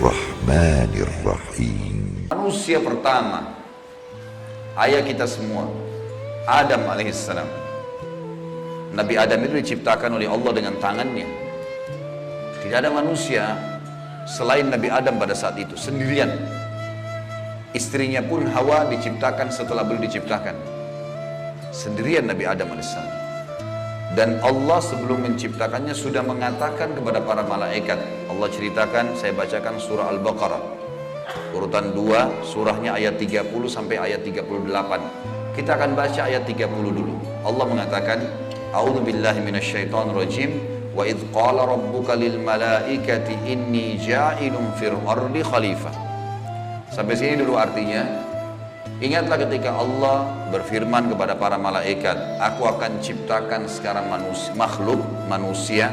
الرحمن الرحيم. Manusia pertama, ayah kita semua, Adam alaihissalam. Nabi Adam itu diciptakan oleh Allah dengan tangannya. Tidak ada manusia selain Nabi Adam pada saat itu, sendirian. Istrinya pun Hawa diciptakan setelah beliau diciptakan. Sendirian Nabi Adam alaihissalam. Dan Allah sebelum menciptakannya sudah mengatakan kepada para malaikat. Allah ceritakan, saya bacakan surah Al-Baqarah urutan 2, surahnya ayat 30 sampai ayat 38. Kita akan baca ayat 30 dulu. Allah mengatakan, A'udzubillahi minasyaitonirrajim, wa idz qala rabbuka lil malaikati inni ja'ilun fil ardi khalifah. Sampai sini dulu artinya. Ingatlah ketika Allah berfirman kepada para malaikat, aku akan ciptakan sekarang makhluk manusia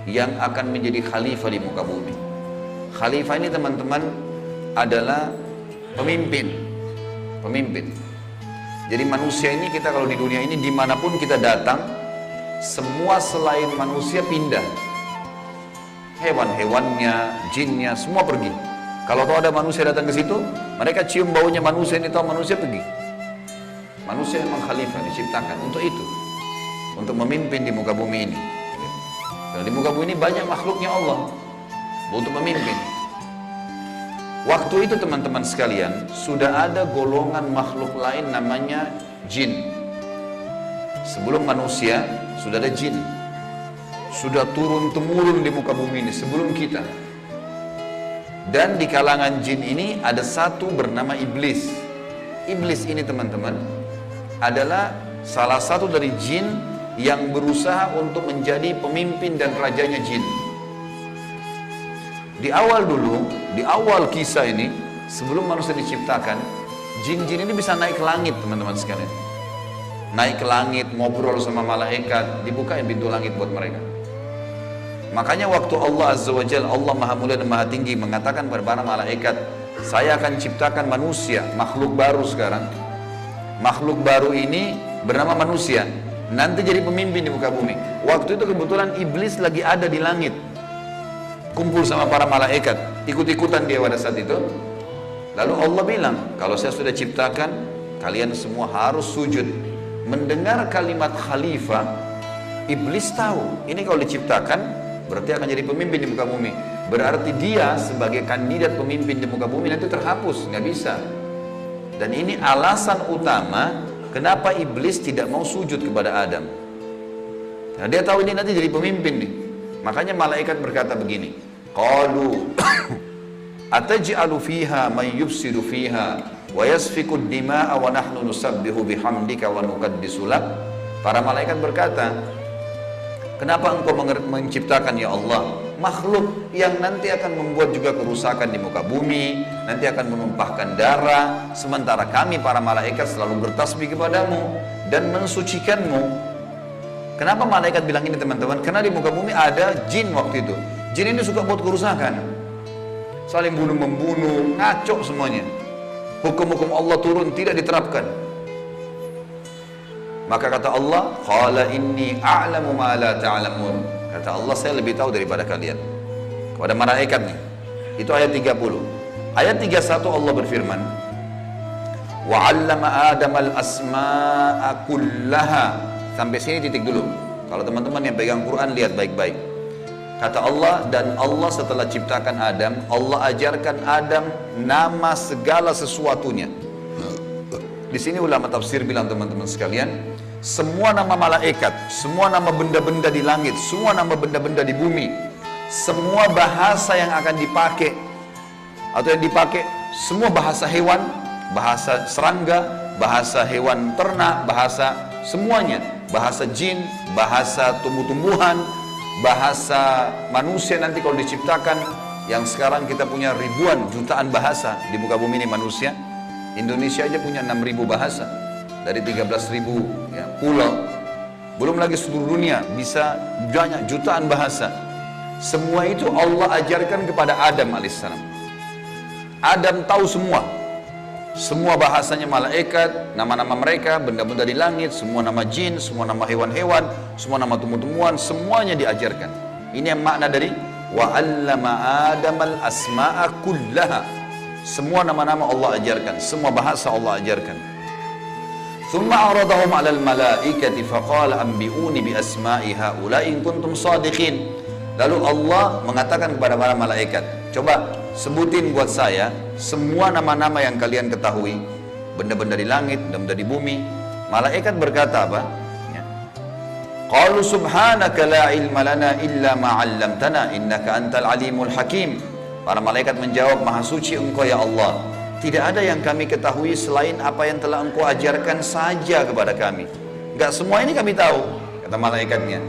yang akan menjadi khalifah di muka bumi. Khalifah ini teman-teman adalah pemimpin. Jadi manusia ini, kita kalau di dunia ini dimanapun kita datang, semua selain manusia pindah. Hewan-hewannya, jinnya, semua pergi. Kalau tahu ada manusia datang ke situ, mereka cium baunya manusia ini, tahu manusia pergi. Manusia memang khalifah, diciptakan untuk itu, untuk memimpin di muka bumi ini. Dan di muka bumi ini banyak makhluknya Allah untuk memimpin. Waktu itu teman-teman sekalian, sudah ada golongan makhluk lain namanya jin. Sebelum manusia sudah ada jin, sudah turun-temurun di muka bumi ini sebelum kita. Dan di kalangan jin ini ada satu bernama iblis. Iblis ini teman-teman adalah salah satu dari jin yang berusaha untuk menjadi pemimpin dan rajanya jin. Di awal dulu, di awal kisah ini, sebelum manusia diciptakan, jin-jin ini bisa naik ke langit teman-teman sekalian. Naik ke langit, ngobrol sama malaikat, dibukain pintu langit buat mereka. Makanya waktu Allah Azza wa Jalla, Allah Maha Mulia dan Maha Tinggi, mengatakan kepada para malaikat, saya akan ciptakan manusia, makhluk baru sekarang. Makhluk baru ini bernama manusia, nanti jadi pemimpin di muka bumi. Waktu itu kebetulan iblis lagi ada di langit, kumpul sama para malaikat, ikut-ikutan dia pada saat itu. Lalu Allah bilang, kalau saya sudah ciptakan, kalian semua harus sujud. Mendengar kalimat khalifah, iblis tahu, ini kalau diciptakan berarti akan jadi pemimpin di muka bumi. Berarti dia sebagai kandidat pemimpin di muka bumi nanti terhapus, nggak bisa. Dan ini alasan utama kenapa iblis tidak mau sujud kepada Adam. Nah, dia tahu ini nanti jadi pemimpin nih. Makanya malaikat berkata begini, qalu ataj'alu fiha man yufsidu fiha wa yasfiku ad-dima'a wa nahnu nusabbihu bihamdika wa nuqaddisu lak. Para malaikat berkata, kenapa engkau menciptakan ya Allah makhluk yang nanti akan membuat juga kerusakan di muka bumi, nanti akan menumpahkan darah, sementara kami para malaikat selalu bertasbih kepadamu dan mensucikanmu. Kenapa malaikat bilang ini teman-teman? Karena di muka bumi ada jin waktu itu. Jin ini suka buat kerusakan, saling bunuh-membunuh, ngaco semuanya. Hukum-hukum Allah turun tidak diterapkan. Maka kata Allah, qala inni a'lamu ma la ta'lamun. Kata Allah, saya lebih tahu daripada kalian. Kepada malaikat nih. Itu ayat 30. Ayat 31 Allah berfirman, wa 'allama Adam al-asma'a kullaha. Sampai sini titik dulu. Kalau teman-teman yang pegang Quran lihat baik-baik. Kata Allah, dan Allah setelah ciptakan Adam, Allah ajarkan Adam nama segala sesuatunya. Di sini ulama tafsir bilang teman-teman sekalian, semua nama malaikat, semua nama benda-benda di langit, semua nama benda-benda di bumi, semua bahasa yang akan dipakai atau yang dipakai, semua bahasa hewan, bahasa serangga, bahasa hewan ternak, bahasa semuanya, bahasa jin, bahasa tumbuh-tumbuhan, bahasa manusia nanti kalau diciptakan, yang sekarang kita punya ribuan jutaan bahasa di muka bumi ini manusia. Indonesia aja punya 6.000 bahasa dari 13.000 ya, pulau. Belum lagi seluruh dunia bisa banyak jutaan bahasa. Semua itu Allah ajarkan kepada Adam alaihissalam. Adam tahu semua. Semua bahasanya malaikat, nama-nama mereka, benda-benda di langit, semua nama jin, semua nama hewan-hewan, semua nama tumbuh-tumbuhan, semuanya diajarkan. Ini yang makna dari wa 'allama Adamal asma'a kullaha. Semua nama-nama Allah ajarkan, semua bahasa Allah ajarkan. Thumma 'aradahum 'alal malaikati faqala anbi'uni bi asma'i haula'i in kuntum shadiqin. Lalu Allah mengatakan kepada para malaikat, coba sebutin buat saya semua nama-nama yang kalian ketahui, benda-benda di langit, benda-benda di bumi. Malaikat berkata apa? Qalu subhanaka la ilma lana illa ma 'allamtana innaka antal alimul hakim. Para malaikat menjawab, maha suci engkau ya Allah, tidak ada yang kami ketahui selain apa yang telah engkau ajarkan saja kepada kami. Enggak semua ini kami tahu, kata malaikatnya.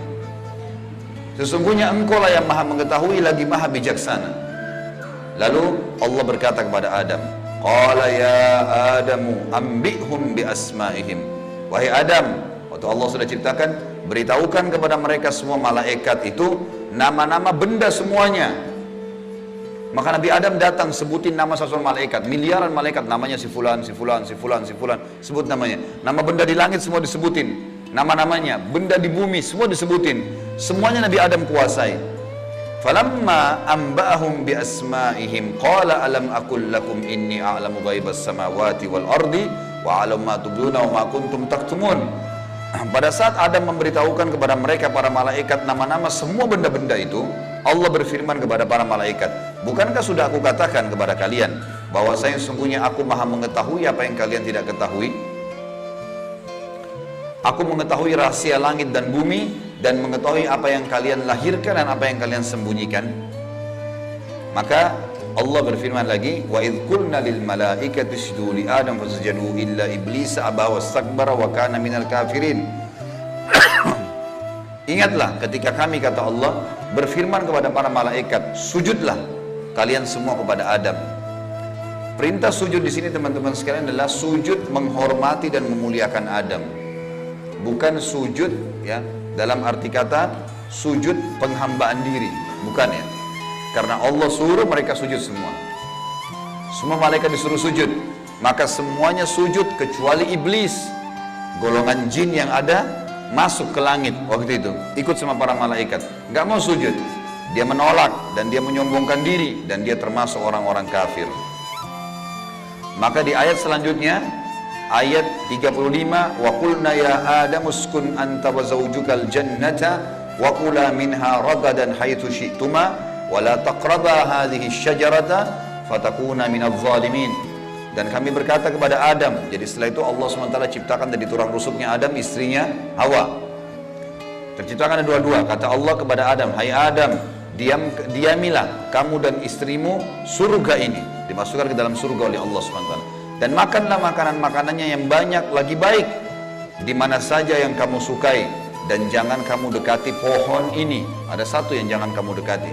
Sesungguhnya engkau lah yang maha mengetahui lagi maha bijaksana. Lalu Allah berkata kepada Adam, qala ya Adamu ambihum bi asma'ihim. Wahai Adam, waktu Allah sudah ciptakan, beritahukan kepada mereka semua malaikat itu nama-nama benda semuanya. Maka Nabi Adam datang sebutin nama satu malaikat, miliaran malaikat, namanya si fulan, si fulan, si fulan, si fulan, sebut namanya. Nama benda di langit semua disebutin, nama-namanya, benda di bumi semua disebutin. Semuanya Nabi Adam kuasai. Falamma amba'ahum bi asma'ihim qala alam aqul lakum inni a'lamu ghaibas samawati wal ardi wa a'lamu ma tubduna wa ma kuntum taktumun. Pada saat Adam memberitahukan kepada mereka para malaikat nama-nama semua benda-benda itu, Allah berfirman kepada para malaikat, bukankah sudah aku katakan kepada kalian bahwa saya sungguhnya aku maha mengetahui apa yang kalian tidak ketahui? Aku mengetahui rahasia langit dan bumi dan mengetahui apa yang kalian lahirkan dan apa yang kalian sembunyikan. Maka Allah berfirman lagi, wa idh qulna lil malaikati isjudu li Adam fasajadu illa iblis aba wastakbara wa kana minal kafirin. Ingatlah ketika kami, kata Allah, berfirman kepada para malaikat, sujudlah kalian semua kepada Adam. Perintah sujud di sini teman-teman sekalian adalah sujud menghormati dan memuliakan Adam. Bukan sujud ya dalam arti kata sujud penghambaan diri, bukan ya. Karena Allah suruh mereka sujud semua. Semua malaikat disuruh sujud, maka semuanya sujud kecuali iblis. Golongan jin yang ada masuk ke langit waktu itu, ikut sama para malaikat, nggak mau sujud. Dia menolak dan dia menyombongkan diri dan dia termasuk orang-orang kafir. Maka di ayat selanjutnya, ayat 35, wa qulna ya Adam uskun anta wa zawjukal jannata wa kula minha ragadan haitsu syi'tuma wa la taqraba hadhihi syajarata fatakuna minadh dhalimin. Dan kami berkata kepada Adam, jadi setelah itu Allah SWT ciptakan dari tulang rusuknya Adam istrinya Hawa. Terciptakan ada dua-dua. Kata Allah kepada Adam, hai Adam, diamilah kamu dan istrimu surga ini, dimasukkan ke dalam surga oleh Allah SWT. Dan makanlah makanan-makanannya yang banyak lagi baik di mana saja yang kamu sukai, dan jangan kamu dekati pohon ini. Ada satu yang jangan kamu dekati,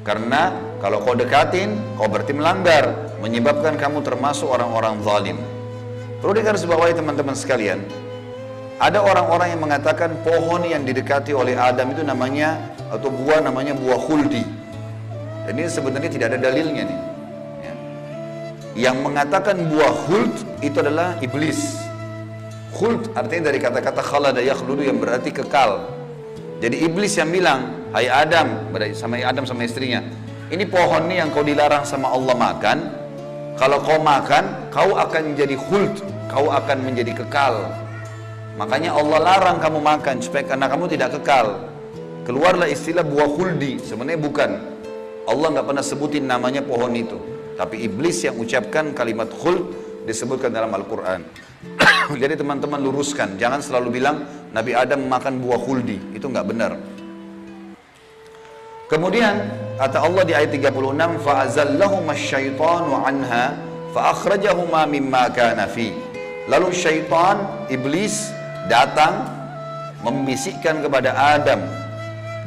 karena kalau kau dekatin kau berarti melanggar, menyebabkan kamu termasuk orang-orang zalim. Perlu digarisbawahi teman-teman sekalian, ada orang-orang yang mengatakan pohon yang didekati oleh Adam itu namanya, atau buah namanya buah khuldi. Dan ini sebenarnya tidak ada dalilnya nih. Yang mengatakan buah khuld itu adalah iblis. Khuld artinya dari kata-kata khalada yakhludu yang berarti kekal. Jadi iblis yang bilang, hai Adam, sama istrinya, ini pohon nih yang kau dilarang sama Allah makan. Kalau kau makan, kau akan menjadi khuld, kau akan menjadi kekal. Makanya Allah larang kamu makan supaya karena kamu tidak kekal. Keluarlah istilah buah khuldi. Sebenarnya bukan. Allah nggak pernah sebutin namanya pohon itu. Tapi iblis yang ucapkan kalimat khuld disebutkan dalam Al-Quran. Jadi teman-teman luruskan, jangan selalu bilang Nabi Adam makan buah khuldi, itu nggak benar. Kemudian kata Allah di ayat 36, fa'azallahuma syaitanu anha fa'akhrajahuma mimma kana fi. Lalu syaitan, iblis datang membisikkan kepada Adam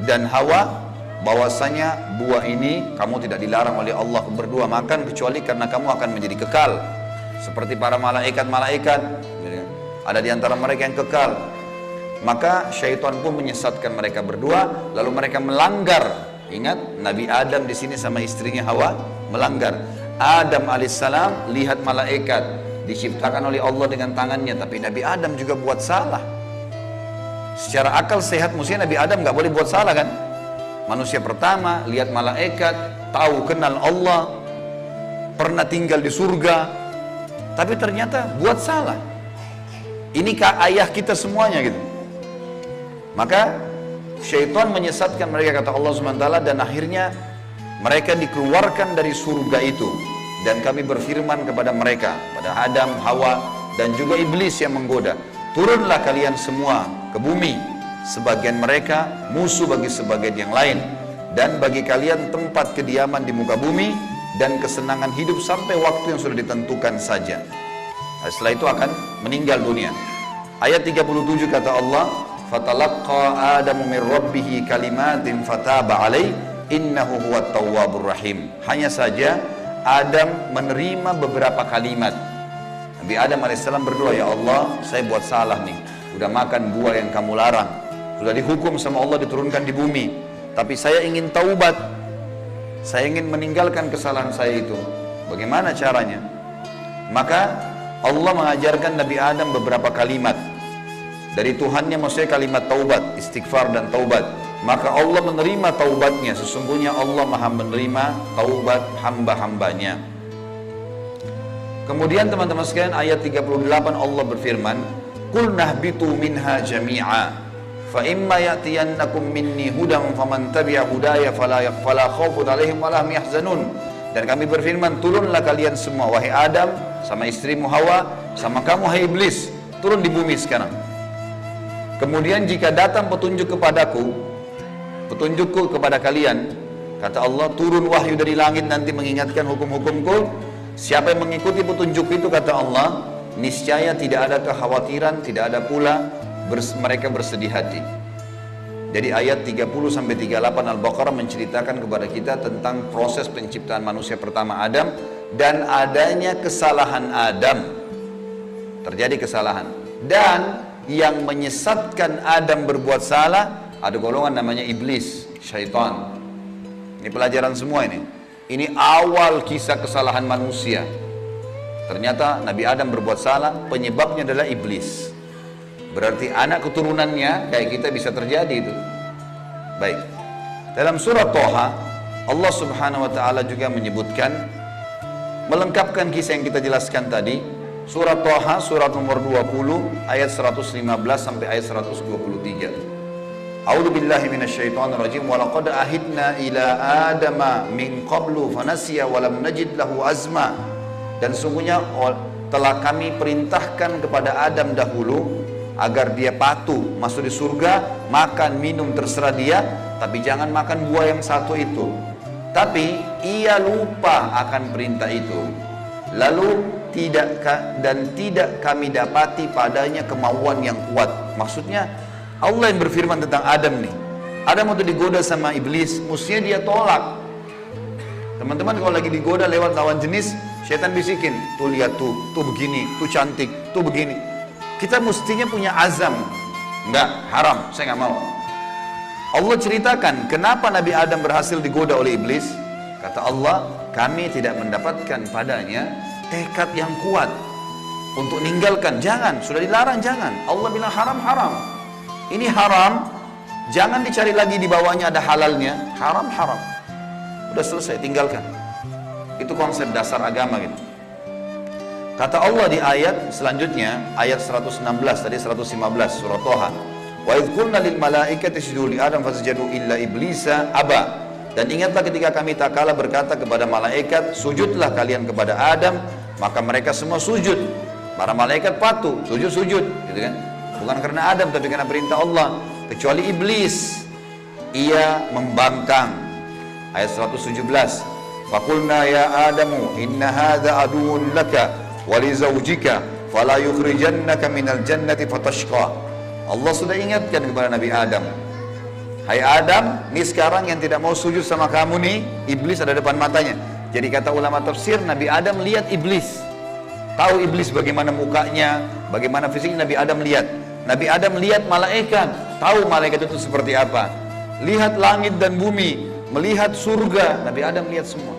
dan Hawa bahwasanya buah ini kamu tidak dilarang oleh Allah berdua makan kecuali karena kamu akan menjadi kekal seperti para malaikat-malaikat, ada di antara mereka yang kekal. Maka syaitan pun menyesatkan mereka berdua, lalu mereka melanggar. Ingat, Nabi Adam di sini sama istrinya Hawa melanggar. Adam alaihissalam lihat malaikat diciptakan oleh Allah dengan tangannya, tapi Nabi Adam juga buat salah. Secara akal sehat mestinya Nabi Adam nggak boleh buat salah kan? manusia pertama, lihat malaikat, tahu kenal Allah, pernah tinggal di surga, tapi ternyata buat salah. Ini ayah kita semuanya gitu. Maka syaitan menyesatkan mereka, kata Allah SWT, dan akhirnya mereka dikeluarkan dari surga itu. Dan kami berfirman kepada mereka, pada Adam, Hawa, dan juga iblis yang menggoda, turunlah kalian semua ke bumi. Sebagian mereka musuh bagi sebagian yang lain, dan bagi kalian tempat kediaman di muka bumi dan kesenangan hidup sampai waktu yang sudah ditentukan saja. Nah, setelah itu akan meninggal dunia. Ayat 37 kata Allah, fatalaqqa adamu min rabbih kalimatin fataba alaih innahu huwat tawwabur rahim. Hanya saja Adam menerima beberapa kalimat. Nabi Adam alaihissalam berdoa, ya Allah, saya buat salah nih, udah makan buah yang kamu larang, sudah dihukum sama Allah diturunkan di bumi, tapi saya ingin taubat, saya ingin meninggalkan kesalahan saya itu. Bagaimana caranya? Maka Allah mengajarkan Nabi Adam beberapa kalimat dari Tuhannya, maksudnya kalimat taubat, istighfar dan taubat. Maka Allah menerima taubatnya. Sesungguhnya Allah maha menerima taubat hamba-hambanya. Kemudian teman-teman sekalian, ayat 38 Allah berfirman, qul nahbitu minha jami'a fa imma ya'tiyannakum minni hudan faman tabi'a hudaya fala khaufun 'alaihim wa la hum yahzanun. Dan kami berfirman, turunlah kalian semua, wahai Adam, sama istrimu Hawa, sama kamu hai iblis, turun di bumi sekarang. Kemudian jika datang petunjuk kepadaku, petunjukku kepada kalian, kata Allah, turun wahyu dari langit nanti mengingatkan hukum-hukumku. Siapa yang mengikuti petunjuk itu, kata Allah, niscaya tidak ada kekhawatiran, tidak ada pula mereka bersedih hati. Jadi ayat 30-38 Al-Baqarah menceritakan kepada kita tentang proses penciptaan manusia pertama Adam dan adanya kesalahan Adam. Terjadi kesalahan, dan yang menyesatkan Adam berbuat salah ada golongan namanya iblis, syaitan. Ini pelajaran semua ini. Ini awal kisah kesalahan manusia. Ternyata Nabi Adam berbuat salah, penyebabnya adalah iblis. Berarti anak keturunannya kayak kita bisa terjadi itu. Baik. Dalam surat Toha, Allah Subhanahu wa taala juga menyebutkan, melengkapkan kisah yang kita jelaskan tadi. Surat Toha, surat nomor 20, ayat 115 sampai ayat 123. A'udzu billahi minasyaitonir rajim. Wa laqad ahidna ila adama min qablu fanasiya wa lam najid lahu azma. Dan sungguhnya telah kami perintahkan kepada Adam dahulu agar dia patuh masuk di surga, makan minum terserah dia, tapi jangan makan buah yang satu itu. Tapi ia lupa akan perintah itu. Lalu tidak kami dapati padanya kemauan yang kuat. Maksudnya Allah yang berfirman tentang Adam nih. Adam waktu digoda sama iblis, mestinya dia tolak. Teman-teman kalau lagi digoda lewat lawan jenis, syaitan bisikin, tuh lihat tuh begini, tuh cantik, tuh begini. Kita mestinya punya azam, enggak, haram, saya nggak mau. Allah ceritakan kenapa Nabi Adam berhasil digoda oleh iblis. Kata Allah, kami tidak mendapatkan padanya tekad yang kuat untuk meninggalkan. Jangan, sudah dilarang jangan. Allah bilang haram, haram. Ini haram, jangan dicari lagi di bawahnya ada halalnya. Haram, haram. Udah selesai, tinggalkan. Itu konsep dasar agama gitu. Kata Allah di ayat selanjutnya, ayat 116, tadi 115 surah Toha. Wa idh qulna lil malaikati isjudu li Adam fasajadu illa iblisa aba. Dan ingatlah ketika kami tak kalah berkata kepada malaikat, sujudlah kalian kepada Adam, maka mereka semua sujud. Para malaikat patuh, sujud, gitu kan? Bukan karena Adam, tapi karena perintah Allah. Kecuali iblis, ia membangkang. Ayat 117. Faqulna ya Adamu inna hadza aduwwun laka wa li zawjika fala yukhrijannaka minal jannati fatashqa. Allah sudah ingatkan kepada Nabi Adam. Hai Adam, ini sekarang yang tidak mau sujud sama kamu nih, iblis ada depan matanya. Jadi kata ulama tafsir, Nabi Adam lihat iblis. Tahu iblis bagaimana mukanya, bagaimana fisiknya, Nabi Adam lihat. Nabi Adam lihat malaikat, tahu malaikat itu seperti apa. Lihat langit dan bumi, melihat surga, Nabi Adam lihat semua.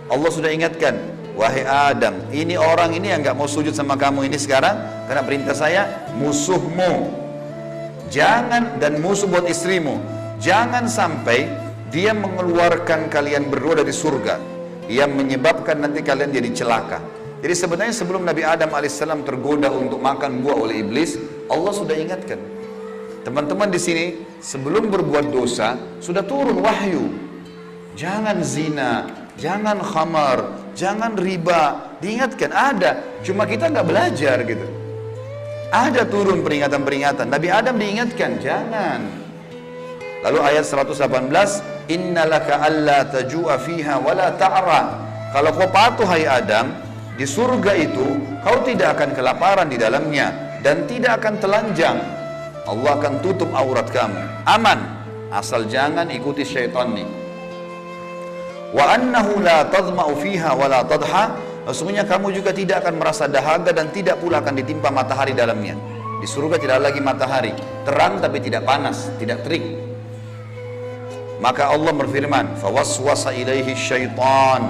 Allah sudah ingatkan, wahai Adam, ini orang ini yang gak mau sujud sama kamu ini sekarang, karena perintah saya, musuhmu. Jangan, dan musuh buat istrimu. Jangan sampai dia mengeluarkan kalian berdua dari surga, yang menyebabkan nanti kalian jadi celaka. Jadi sebenarnya sebelum Nabi Adam alaihissalam tergoda untuk makan buah oleh iblis, Allah sudah ingatkan. Teman-teman di sini sebelum berbuat dosa sudah turun wahyu. Jangan zina, jangan khamar, jangan riba. Diingatkan ada, cuma kita nggak belajar gitu. Ada turun peringatan-peringatan. Nabi Adam diingatkan, jangan. Lalu ayat 118, innalaka alla tajua fiha wala ta'ra. Kalau kau patuh hai Adam, di surga itu kau tidak akan kelaparan di dalamnya dan tidak akan telanjang. Allah akan tutup aurat kamu. Aman, asal jangan ikuti syaitan nih. Wa annahu la tadma'u fiha wala tadha. Sesungguhnya kamu juga tidak akan merasa dahaga dan tidak pula akan ditimpa matahari dalamnya. Di surga tidak lagi matahari, terang tapi tidak panas, tidak terik. Maka Allah berfirman, fawaswasa ilaihi syaitan.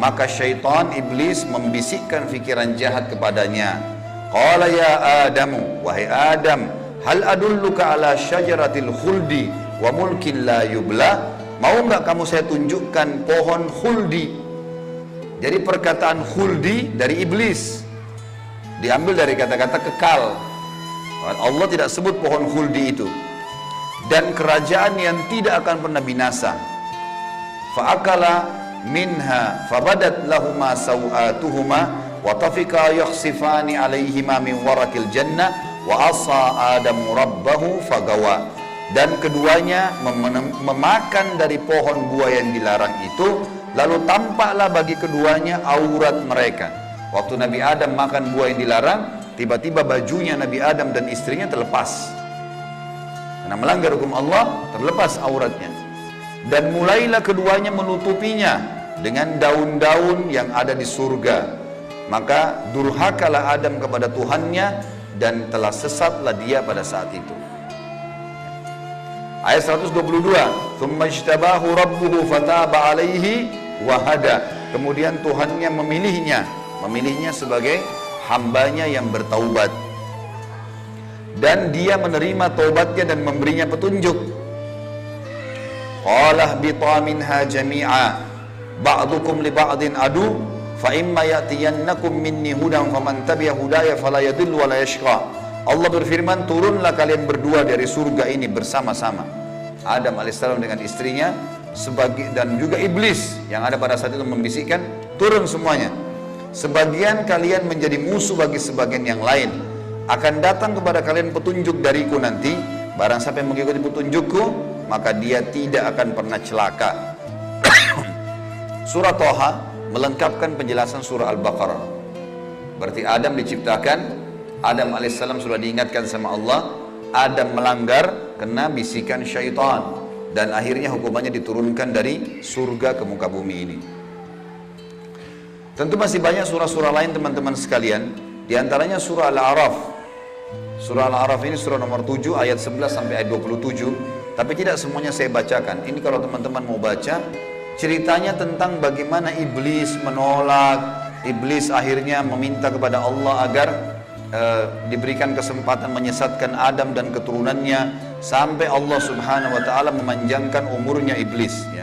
Maka syaitan iblis membisikkan fikiran jahat kepadanya. Qala ya Adamu, wahai Adam, hal adulluka ala syajaratil khuldi wa mulkin la yubla. Mau enggak kamu saya tunjukkan pohon khuldi? Jadi perkataan khuldi dari iblis, diambil dari kata-kata kekal. Allah tidak sebut pohon khuldi itu. Dan kerajaan yang tidak akan pernah binasa. Fa'akala minha fabadat lahuma sawatuhuma wa tafika yakhsifani alaihima min warakil jannah wa asa adamu rabbahu fagawa. Dan keduanya memakan dari pohon buah yang dilarang itu, lalu tampaklah bagi keduanya aurat mereka. Waktu Nabi Adam makan buah yang dilarang, tiba-tiba bajunya Nabi Adam dan istrinya terlepas. Karena melanggar hukum Allah, terlepas auratnya. Dan mulailah keduanya menutupinya dengan daun-daun yang ada di surga. Maka durhakalah Adam kepada Tuhannya dan telah sesatlah dia pada saat itu. Ayat 122, "Tsumma ijtabahu rabbuhu fataba 'alaihi wa hada." Kemudian Tuhannya memilihnya sebagai hambanya yang bertaubat. Dan dia menerima taubatnya dan memberinya petunjuk. Qala bita minha jami'a ba'dukum li ba'din adu fa imma ya'tiyannakum minni hudan faman tabi'a hudaya fala yadhillu wa la yashqa. Allah berfirman, turunlah kalian berdua dari surga ini bersama-sama. Adam alaihissalam dengan istrinya dan juga iblis yang ada pada saat itu membisikkan, turun semuanya. Sebagian kalian menjadi musuh bagi sebagian yang lain. Akan datang kepada kalian petunjuk dariku nanti. Barang siapa yang mengikuti petunjukku, maka dia tidak akan pernah celaka. Surah Toha melengkapkan penjelasan surah Al-Baqarah. Berarti Adam diciptakan, Adam alaihissalam sudah diingatkan sama Allah, Adam melanggar kena bisikan syaitan, dan akhirnya hukumannya diturunkan dari surga ke muka bumi ini. Tentu masih banyak surah-surah lain teman-teman sekalian, diantaranya surah Al-A'raf. Surah Al-A'raf ini surah nomor 7 ayat 11 sampai ayat 27, tapi tidak semuanya saya bacakan. Ini kalau teman-teman mau baca, ceritanya tentang bagaimana iblis menolak, iblis akhirnya meminta kepada Allah agar diberikan kesempatan menyesatkan Adam dan keturunannya, sampai Allah subhanahu wa ta'ala memanjangkan umurnya iblis ya.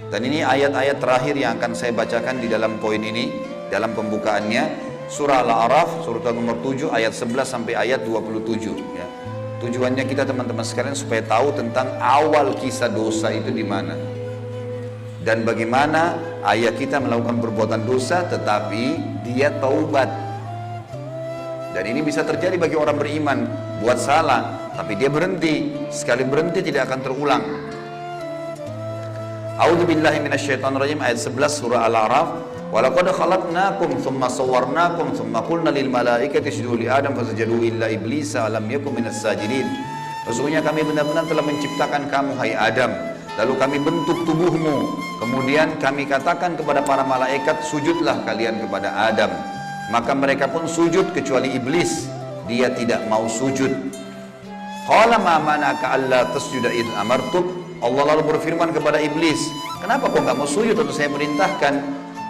Dan ini ayat-ayat terakhir yang akan saya bacakan di dalam poin ini, dalam pembukaannya, surah Al-A'raf surah nomor 7 ayat 11 sampai ayat 27 ya. Tujuannya kita teman-teman sekalian supaya tahu tentang awal kisah dosa itu di mana, dan bagaimana ayah kita melakukan perbuatan dosa tetapi dia taubat. Dan ini bisa terjadi bagi orang beriman, buat salah tapi dia berhenti, sekali berhenti tidak akan terulang. A'udzubillahi minasyaitonirrajim, ayat 11 surah Al-A'raf. Walaqad khalaqnakum tsumma sawwarnakum tsumma qulna lil malaikati isjudu li Adam fasajadu illa iblisa lam yakun minas sajidin. Sesungguhnya kami benar-benar telah menciptakan kamu hai Adam, lalu kami bentuk tubuhmu, kemudian kami katakan kepada para malaikat, sujudlah kalian kepada Adam. Maka mereka pun sujud kecuali iblis, dia tidak mau sujud. Qala ma mana'aka alla tasjuda id amartuk. Allah lalu berfirman kepada iblis, kenapa kau enggak mau sujud waktu saya perintahkan?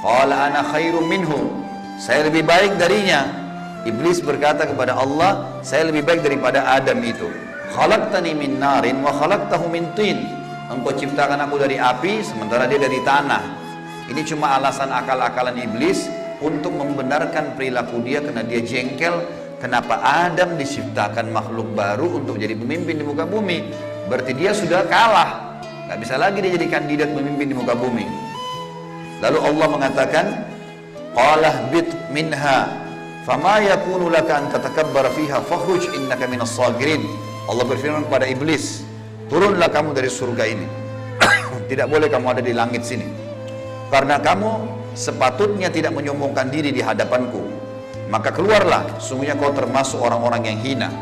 Qala ana khairum minhu, saya lebih baik darinya. Iblis berkata kepada Allah, saya lebih baik daripada Adam itu. Khalaqtani min narin wa khalaqtahu min tin. engkau ciptakan aku dari api sementara dia dari tanah. Ini cuma alasan akal-akalan iblis untuk membenarkan perilaku dia karena dia jengkel. Kenapa Adam diciptakan makhluk baru untuk jadi pemimpin di muka bumi? Berarti dia sudah kalah, nggak bisa lagi dia jadi kandidat pemimpin di muka bumi. Lalu Allah mengatakan, qalah bit minha fama yakunu laka an tatakabbara fiha fakhruj innaka minas sagirin. Allah berfirman kepada iblis, turunlah kamu dari surga ini. Tidak boleh kamu ada di langit sini, karena kamu sepatutnya tidak menyombongkan diri di hadapanku. Maka keluarlah, sungguhnya kau termasuk orang-orang yang hina.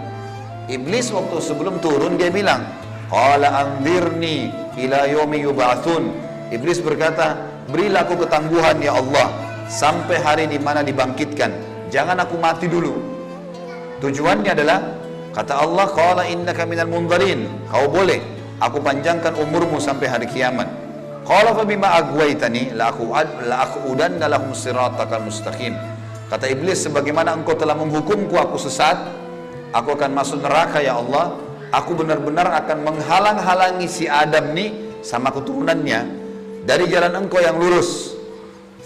Iblis waktu sebelum turun dia bilang, qala anzirni ila yaumi yub'atsun. Iblis berkata, berilah aku ketangguhan ya Allah sampai hari di mana dibangkitkan. Jangan aku mati dulu. Tujuannya adalah, kata Allah, qala innaka minal munzarin. Kau boleh, aku panjangkan umurmu sampai hari kiamat. Qala fa bima aghwaytani la aqudanna lahum siratakal mustaqim. Kata iblis, sebagaimana engkau telah menghukumku aku sesat, aku akan masuk neraka ya Allah. Aku benar-benar akan menghalang-halangi si Adam nih sama keturunannya dari jalan engkau yang lurus.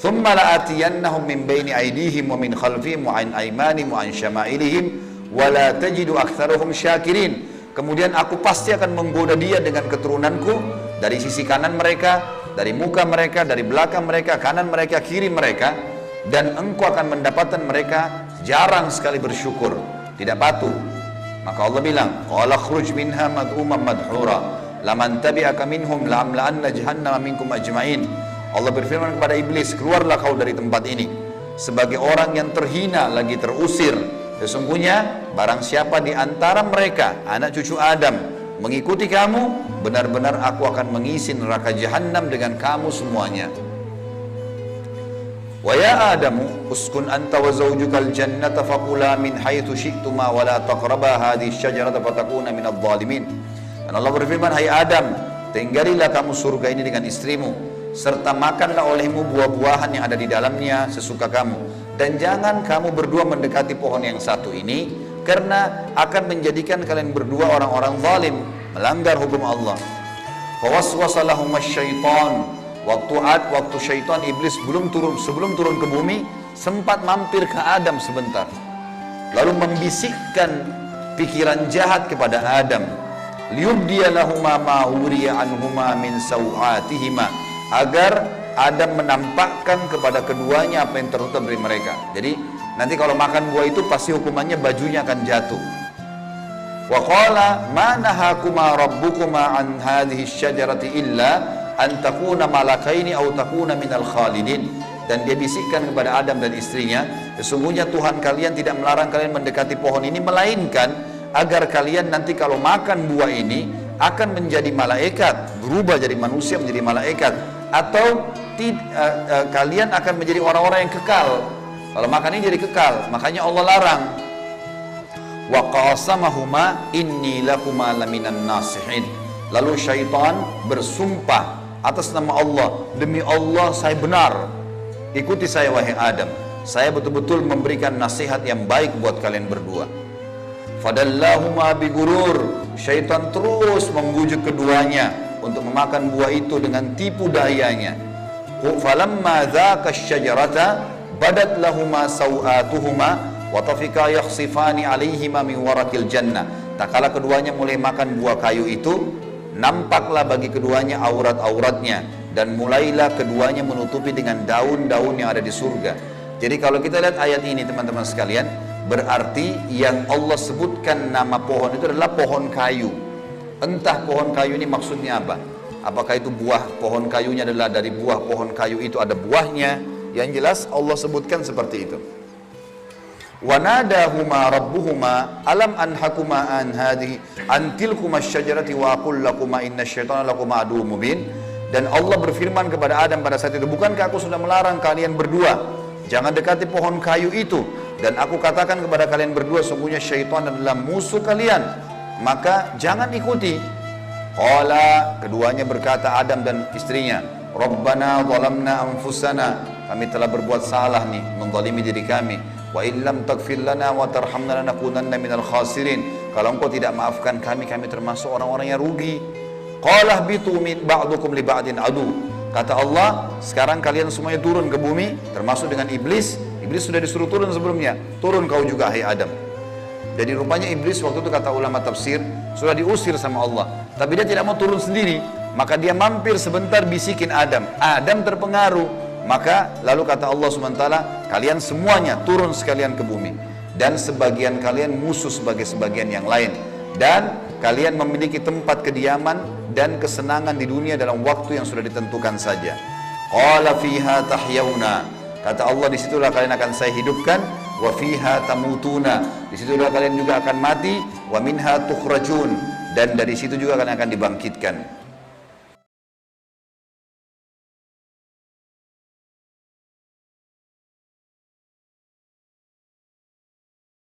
Thumma la'atiyannahum min baini aydihim wa min khalfihim wa an aymanihim wa an syama'ilihim wa la tajidu aktsaruhum syakirin. Kemudian aku pasti akan menggoda dia dengan keturunanku dari sisi kanan mereka, dari muka mereka, dari belakang mereka, kanan mereka, kiri mereka, dan engkau akan mendapatkan mereka jarang sekali bersyukur, tidak patuh. Maka Allah bilang, qala khruj minha mad'uman madhura laman tabi'aka minhum la'amla'anna jahannama minkum ajma'in. Allah berfirman kepada iblis, keluarlah kau dari tempat ini sebagai orang yang terhina lagi terusir. Sesungguhnya barang siapa di antara mereka anak cucu Adam mengikuti kamu, benar-benar aku akan mengisi neraka jahanam dengan kamu semuanya. Wa ya Adamu uskun anta wa zawjukal jannata faqula min haitsu syi'tuma wa la taqraba hadhihi syajarata fatakuna minadh dhalimin. Dan Allah berfirman, hai Adam, tinggalilah kamu surga ini dengan istrimu, serta makanlah olehmu buah-buahan yang ada di dalamnya sesuka kamu, dan jangan kamu berdua mendekati pohon yang satu ini, karena akan menjadikan kalian berdua orang-orang zalim, melanggar hukum Allah. Fawaswasa lahum asy-syaitan. Waktu syaitan iblis sebelum turun ke bumi, sempat mampir ke Adam sebentar, lalu membisikkan pikiran jahat kepada Adam, liyubdiya lahuma ma wuriya anhuma min sawatihima, agar Adam menampakkan kepada keduanya apa yang tertutup dari mereka. Jadi nanti kalau makan buah itu pasti hukumannya bajunya akan jatuh. Wa qala ma nahakuma rabbukuma an hadhihi syajarati illa an takuna malakaini aw takuna minal khalidin. Dan dia bisikkan kepada Adam dan istrinya, sesungguhnya Tuhan kalian tidak melarang kalian mendekati pohon ini, melainkan agar kalian nanti kalau makan buah ini akan menjadi malaikat, berubah jadi manusia menjadi malaikat, atau kalian akan menjadi orang-orang yang kekal. Kalau makan ini jadi kekal, makanya Allah larang. Wa qasamahuma inni lakuma laminan nasihin. Lalu syaitan bersumpah atas nama Allah, demi Allah saya benar, ikuti saya wahai Adam, saya betul-betul memberikan nasihat yang baik buat kalian berdua. Fadallahuma bigurur. Syaitan terus membujuk keduanya untuk memakan buah itu dengan tipu dayanya. Falamma dzaka asy-syajarata badat lahuma sawatuhuma wa tafika yakhsifani alaihima min warakil jannah. Tak kala keduanya mulai makan buah kayu itu, nampaklah bagi keduanya aurat-auratnya, dan mulailah keduanya menutupi dengan daun-daun yang ada di surga. Jadi kalau kita lihat ayat ini teman-teman sekalian, berarti yang Allah sebutkan nama pohon itu adalah pohon kayu. Entah pohon kayu ini maksudnya apa. Apakah itu buah pohon kayunya adalah dari buah pohon kayu itu ada buahnya? Yang jelas Allah sebutkan seperti itu. Wa nadahuma rabbuhuma alam anhakuma an hadhihi an tilkuma asy-syajarati wa aqul lakuma innasyaitonal lakuma aduwwum mubin. Dan Allah berfirman kepada Adam pada saat itu, bukankah aku sudah melarang kalian berdua jangan dekati pohon kayu itu, dan aku katakan kepada kalian berdua sungguhnya syaitan adalah musuh kalian, maka jangan ikuti. Qala, keduanya berkata Adam dan istrinya, Rabbana zalamna anfusana, kami telah berbuat salah nih, menzalimi diri kami. Wa illam taghfir lana wa tarhamna lanakunanna minal khasirin. Kalau engkau tidak maafkan kami, kami termasuk orang-orang yang rugi. Qala bitu min ba'dukum li ba'din adu. Kata Allah, sekarang kalian semuanya turun ke bumi, termasuk dengan iblis. Iblis sudah disuruh turun sebelumnya. Turun kau juga, hai Adam. Jadi rupanya iblis waktu itu, kata ulama tafsir, sudah diusir sama Allah. Tapi dia tidak mau turun sendiri. Maka dia mampir sebentar bisikin Adam. Adam terpengaruh. Maka lalu kata Allah SWT, kalian semuanya turun sekalian ke bumi. Dan sebagian kalian musuh sebagai sebagian yang lain. Dan kalian memiliki tempat kediaman dan kesenangan di dunia dalam waktu yang sudah ditentukan saja. Qala fiha tahyauna. Kata Allah, disitulah kalian akan saya hidupkan. Wa fiha tamutuna. Disitulah kalian juga akan mati. Wa minha tukhrajun. Dan dari situ juga kalian akan dibangkitkan.